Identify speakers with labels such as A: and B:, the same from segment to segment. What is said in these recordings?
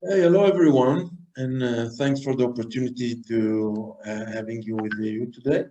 A: Hey, hello everyone, and thanks for the opportunity to having you with you today.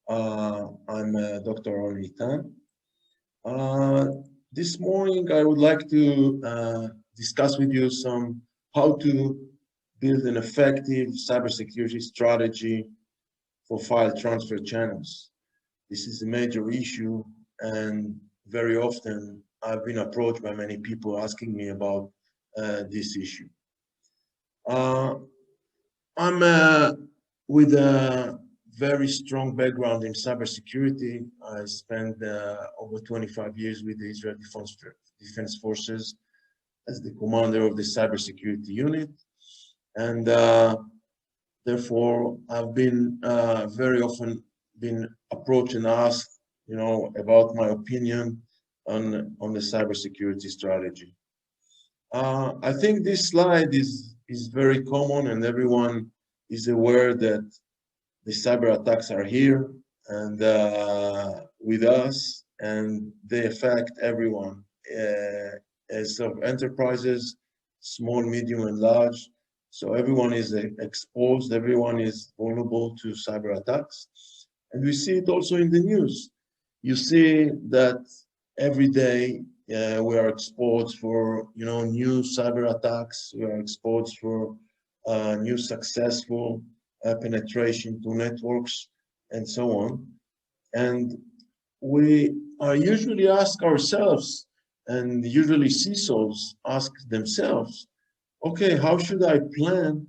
A: I'm Dr. Oren Eytan. Uh, this morning, I would like to discuss with you some how to build an effective cybersecurity strategy for file transfer channels. This is a major issue, and very often I've been approached by many people asking me about this issue. Uh, I'm with a very strong background in cybersecurity. I spent over 25 years with the Israel Defense Forces as the commander of the cybersecurity unit. And therefore, I've been very often been approached and asked, about my opinion on the cybersecurity strategy. I think this slide is very common and everyone is aware that the cyber attacks are here and with us, and they affect everyone, as of enterprises, small, medium, and large. So everyone is exposed, everyone is vulnerable to cyber attacks. And we see it also in the news. You see that every day we are exposed for new cyber attacks. We are exposed for new successful penetration to networks and so on. And we are usually ask ourselves, and usually CISOs ask themselves, okay, how should I plan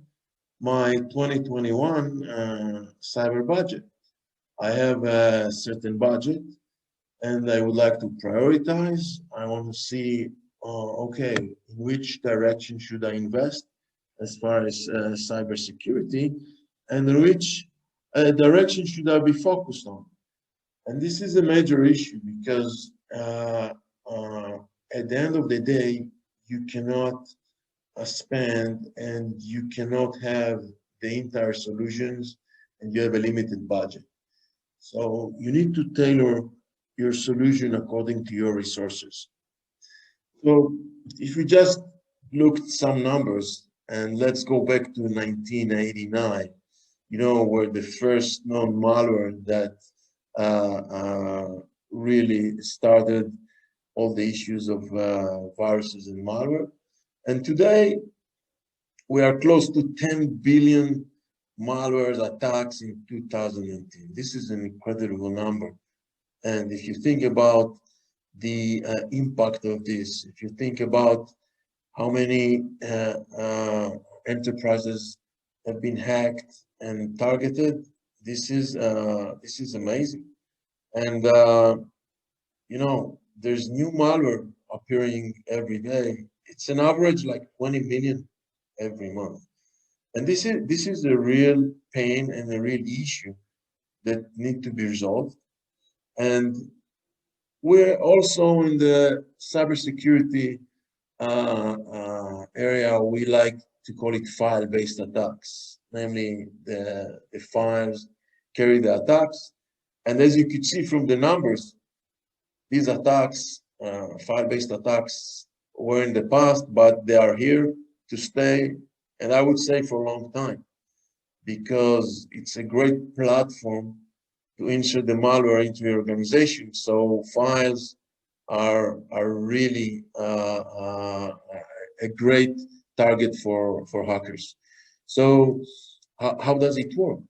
A: my 2021 cyber budget? I have a certain budget and I would like to prioritize. I want to see, okay, in which direction should I invest as far as cybersecurity, and in which direction should I be focused on? And this is a major issue because uh, at the end of the day, you cannot spend and you cannot have the entire solutions and you have a limited budget. So you need to tailor your solution according to your resources. So if we just looked some numbers and let's go back to 1989, where the first known malware that really started all the issues of viruses and malware. And today we are close to 10 billion malware attacks in 2010. This is an incredible number. And if you think about the impact of this, if you think about how many enterprises have been hacked and targeted, this is amazing. And there's new malware appearing every day. It's an average like 20 million every month. And this is a real pain and a real issue that need to be resolved. And we're also in the cybersecurity area. We like to call it file-based attacks, namely the files carry the attacks. And as you could see from the numbers, these attacks, file-based attacks, were in the past, but they are here to stay, and I would say for a long time, because it's a great platform to insert the malware into your organization. So files are really a great target for hackers. So how does it work?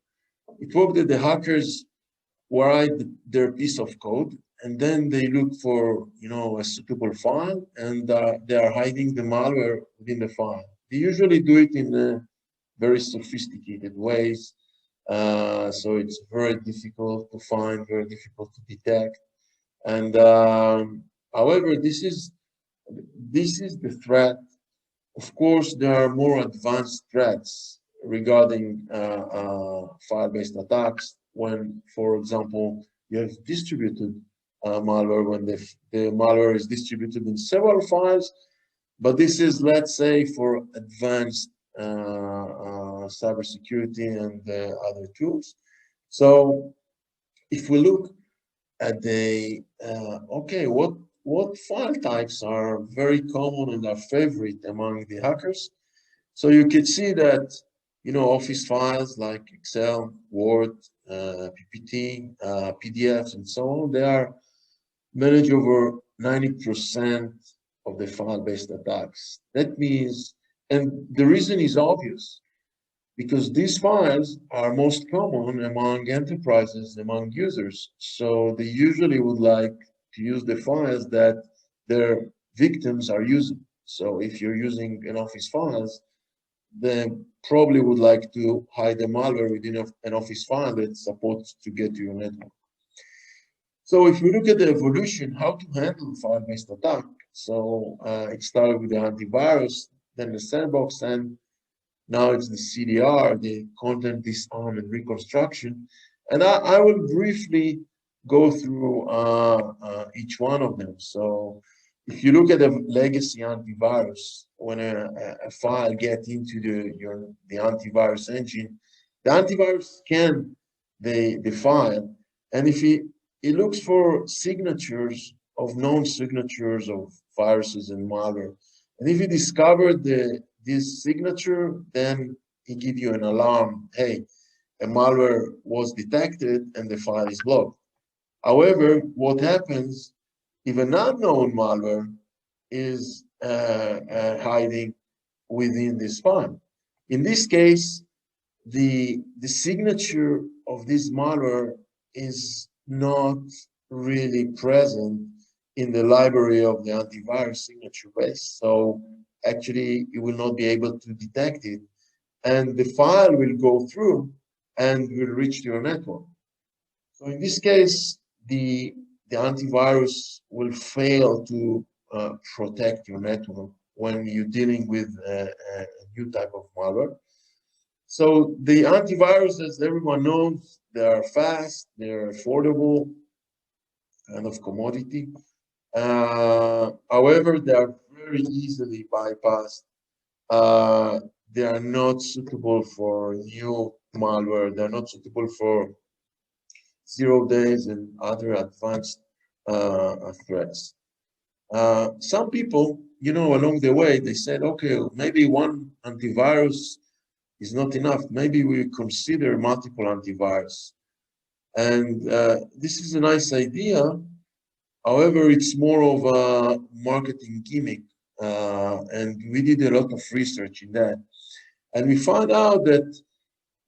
A: It works that the hackers write their piece of code, and then they look for a suitable file, and they are hiding the malware within the file. They usually do it in very sophisticated ways, so it's very difficult to find, very difficult to detect. And however, this is the threat. Of course, there are more advanced threats regarding file-based attacks when, for example, you have distributed malware, when the malware is distributed in several files. But this is, let's say, for advanced cybersecurity and other tools. So if we look at the okay, what file types are very common and are favorite among the hackers? So you can see that, Office files like Excel, Word, PPT, PDFs, and so on, they are manage over 90% of the file-based attacks. That means, and the reason is obvious, because these files are most common among enterprises, among users. So they usually would like to use the files that their victims are using. So if you're using an Office files, then probably would like to hide the malware within an Office file that's supposed to get to your network. So if we look at the evolution, how to handle file-based attack. So it started with the antivirus, then the sandbox, and now it's the CDR, the content disarm and reconstruction. And I will briefly go through each one of them. So if you look at the legacy antivirus, when a file gets into the antivirus engine, the antivirus scan the file, and if it looks for signatures of known signatures of viruses and malware. And if you discover this signature, then it gives you an alarm. Hey, a malware was detected and the file is blocked. However, what happens if an unknown malware is hiding within this file? In this case, the signature of this malware is not really present in the library of the antivirus signature base. So actually, you will not be able to detect it. And the file will go through and will reach your network. So in this case, the antivirus will fail to protect your network when you're dealing with a new type of malware. So the antivirus, as everyone knows, they are fast, they're affordable, kind of commodity. However, they are very easily bypassed. They are not suitable for new malware. They're not suitable for 0 days and other advanced threats. Some people, along the way, they said, okay, maybe one antivirus is not enough. Maybe we consider multiple antivirus. And this is a nice idea. However, it's more of a marketing gimmick. And we did a lot of research in that. And we found out that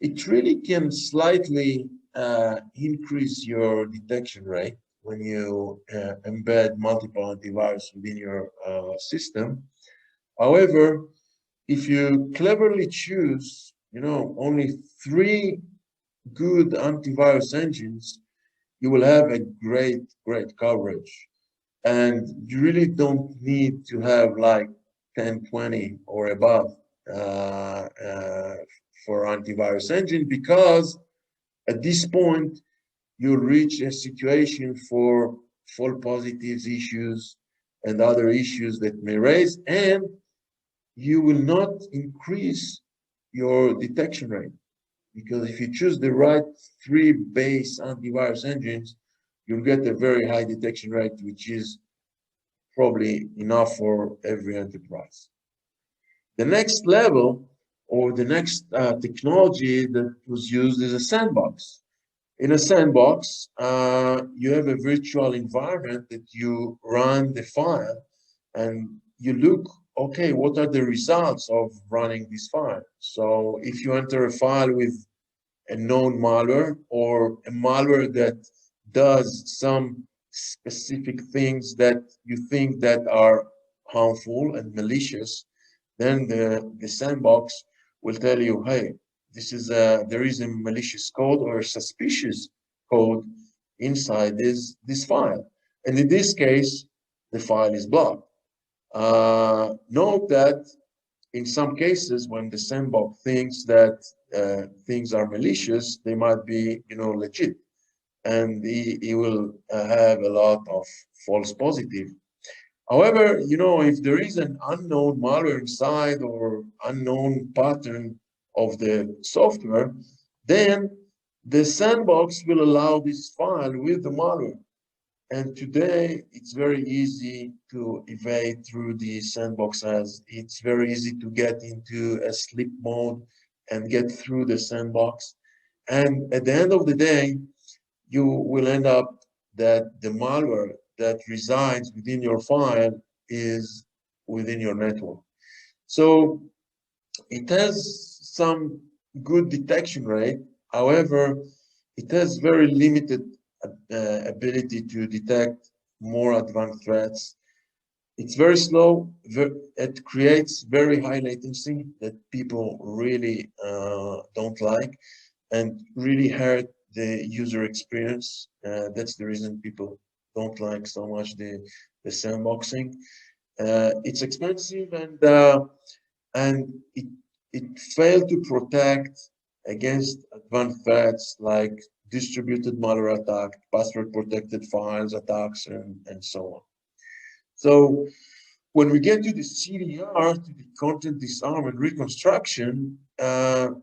A: it really can slightly increase your detection rate when you embed multiple antivirus within your system. However, if you cleverly choose, only 3 good antivirus engines, you will have a great coverage. And you really don't need to have like 10, 20 or above for antivirus engine, because at this point, you'll reach a situation for false positives issues and other issues that may raise, and you will not increase your detection rate. Because if you choose the right 3 base antivirus engines, you'll get a very high detection rate, which is probably enough for every enterprise. The next level, or the next technology that was used, is a sandbox. In a sandbox, you have a virtual environment that you run the file and you look, okay, what are the results of running this file? So if you enter a file with a known malware or a malware that does some specific things that you think that are harmful and malicious, then the sandbox will tell you, hey, there is a malicious code or suspicious code inside this file. And in this case, the file is blocked. Note that in some cases, when the sandbox thinks that things are malicious, they might be, legit, and he will have a lot of false positive. However, if there is an unknown malware inside or unknown pattern of the software, then the sandbox will allow this file with the malware. And today, it's very easy to evade through the sandboxes. It's very easy to get into a sleep mode and get through the sandbox. And at the end of the day, you will end up that the malware that resides within your file is within your network. So it has some good detection rate. However, it has very limited ability to detect more advanced threats. It's very slow. It creates very high latency that people really don't like and really hurt the user experience. That's the reason people don't like so much the sandboxing. It's expensive and it failed to protect against advanced threats like distributed malware attack, password protected files attacks, and so on. So when we get to the CDR, to the content disarm and reconstruction, the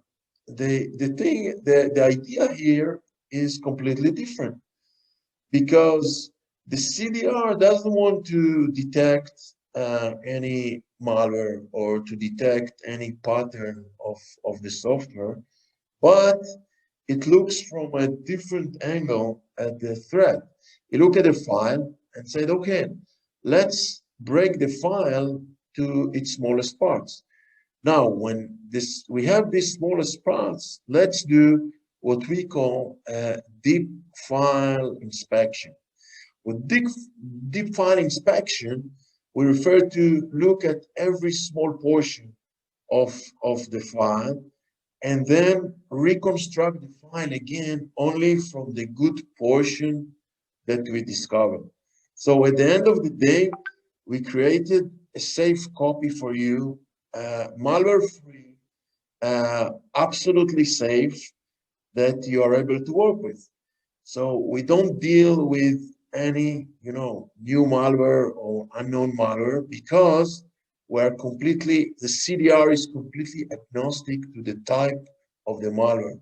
A: idea here is completely different because the CDR doesn't want to detect any malware or to detect any pattern of the software, but it looks from a different angle at the threat. You look at a file and said, okay, let's break the file to its smallest parts. Now, when we have these smallest parts, let's do what we call a deep file inspection. With deep file inspection, we refer to look at every small portion of the file and then reconstruct the file again only from the good portion that we discovered. So at the end of the day, we created a safe copy for you, malware-free, absolutely safe, that you are able to work with. So we don't deal with any, new malware or unknown malware because the CDR is completely agnostic to the type of the malware.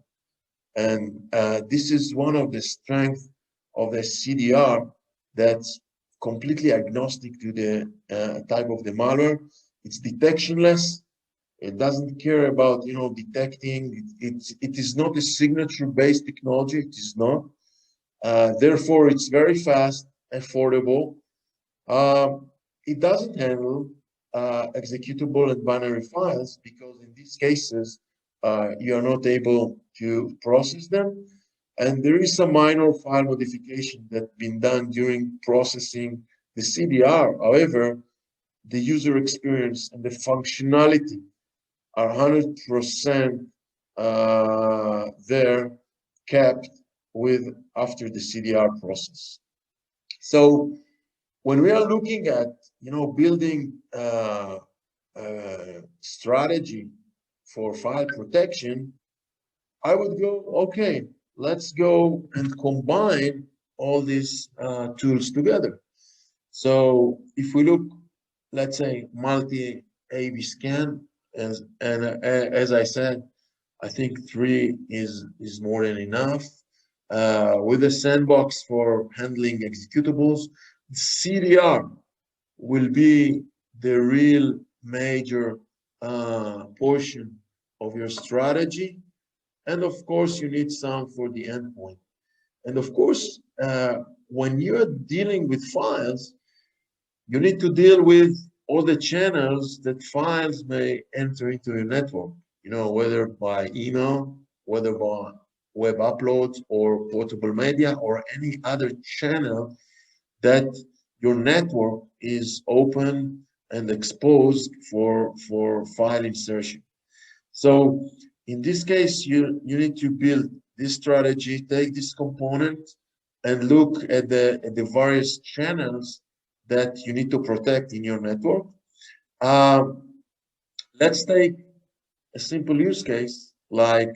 A: And this is one of the strengths of the CDR that's completely agnostic to the type of the malware. It's detectionless. It doesn't care about, detecting. It is not a signature-based technology. It is not. Therefore, it's very fast, affordable. It doesn't handle executable and binary files because in these cases, you are not able to process them. And there is some minor file modification that's been done during processing the CDR. However, the user experience and the functionality are 100% there, kept with after the CDR process. So when we are looking at, building strategy for file protection, I would go, okay, let's go and combine all these tools together. So if we look, let's say, multi-A/B scan, as I said, I think 3 is more than enough. With a sandbox for handling executables, CDR will be the real major portion of your strategy. And of course, you need some for the endpoint. And of course, when you're dealing with files, you need to deal with all the channels that files may enter into your network, whether by email, whether by web uploads or portable media or any other channel that your network is open and exposed for file insertion. So in this case, you need to build this strategy, take this component and look at the various channels that you need to protect in your network. Let's take a simple use case like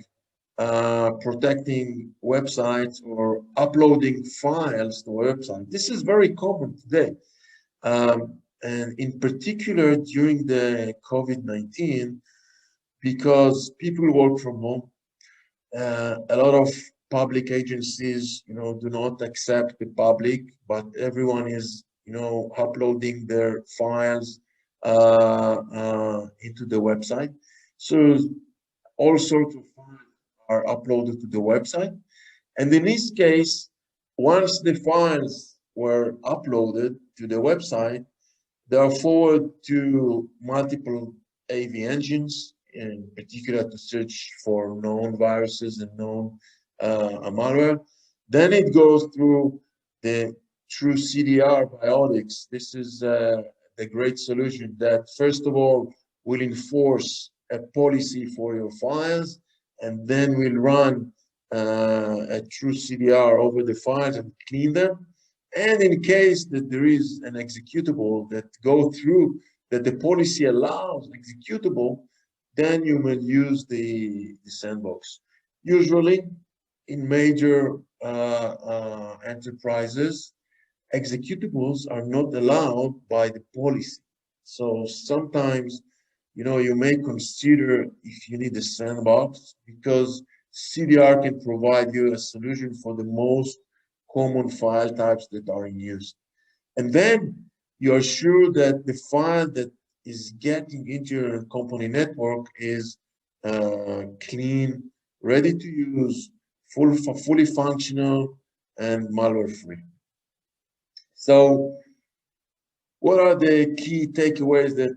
A: protecting websites or uploading files to a website. This is very common today. And in particular during the COVID-19, because people work from home, a lot of public agencies, do not accept the public, but everyone is, uploading their files into the website. So all sorts of files are uploaded to the website. And in this case, once the files were uploaded to the website, they are forwarded to multiple AV engines, in particular to search for known viruses and known malware. Then it goes through the True CDR by Odix. This is the great solution that, first of all, will enforce a policy for your files, and then will run a True CDR over the files and clean them. And in case that there is an executable that go through, that the policy allows executable, then you will use the sandbox. Usually, in major enterprises, executables are not allowed by the policy. So sometimes, you may consider if you need a sandbox, because CDR can provide you a solution for the most common file types that are in use. And then you are sure that the file that is getting into your company network is clean, ready to use, fully functional, and malware-free. So what are the key takeaways that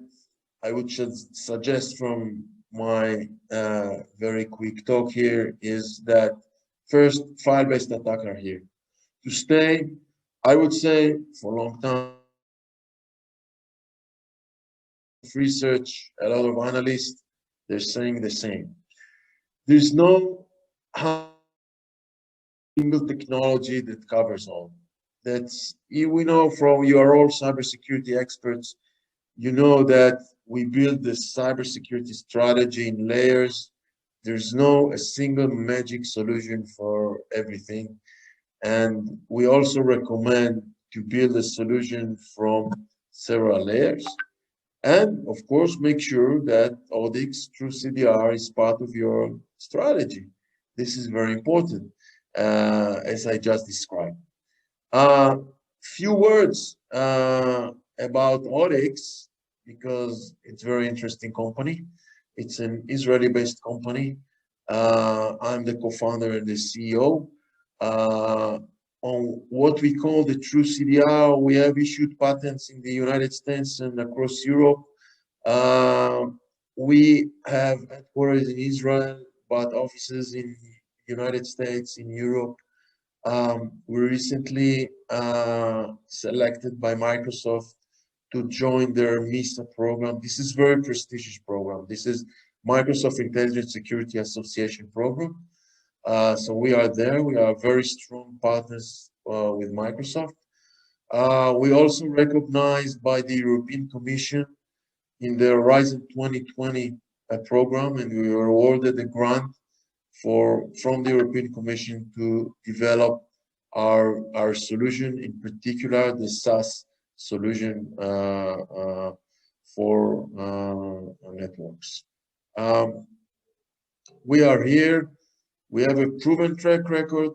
A: I would suggest from my very quick talk here? Is that first, file-based attacks are here to stay. I would say for a long time, research, a lot of analysts, they're saying the same. There's no single technology that covers all. We know from, you are all cybersecurity experts, you know that we build the cybersecurity strategy in layers. There's no a single magic solution for everything. And we also recommend to build a solution from several layers. And of course, make sure that Odix through CDR is part of your strategy. This is very important, as I just described. Few words about Odix, because it's a very interesting company. It's an Israeli-based company. I'm the co-founder and the CEO. On what we call the True CDR, we have issued patents in the United States and across Europe. We have headquarters in Israel, but offices in the United States, in Europe. We recently selected by Microsoft to join their MISA program. This is a very prestigious program. This is Microsoft Intelligent Security Association program. So we are there. We are very strong partners with Microsoft. We also recognized by the European Commission in the Horizon 2020 program, and we were awarded a grant from the European Commission to develop our solution, in particular the SaaS solution for networks. We are here. We have a proven track record.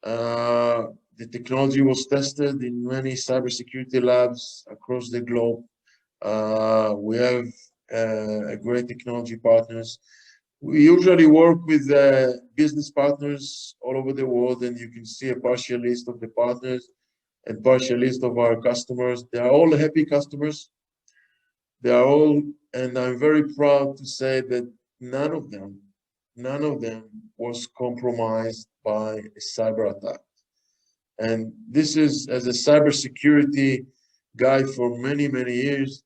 A: The technology was tested in many cybersecurity labs across the globe. We have great technology partners. We usually work with business partners all over the world, and you can see a partial list of the partners and partial list of our customers. They are all happy customers. They are all, and I'm very proud to say that none of them was compromised by a cyber attack. And this is, as a cybersecurity guy for many, many years,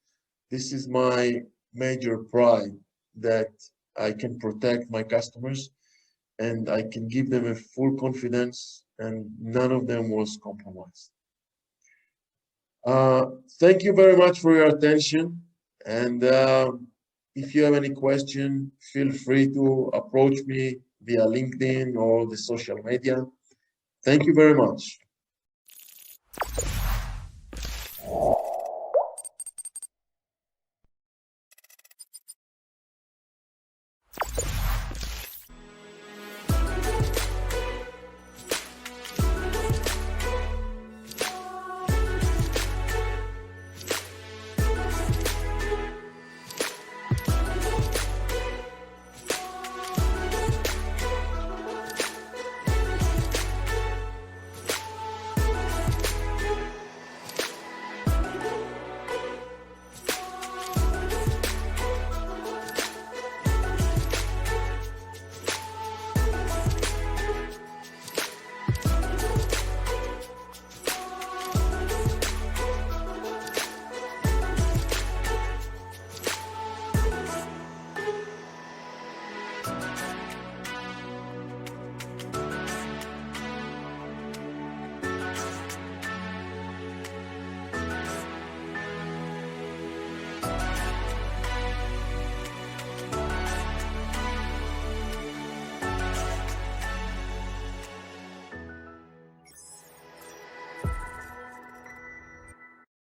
A: this is my major pride, that I can protect my customers and I can give them a full confidence, and none of them was compromised. Thank you very much for your attention. And if you have any question, feel free to approach me via LinkedIn or the social media. Thank you very much.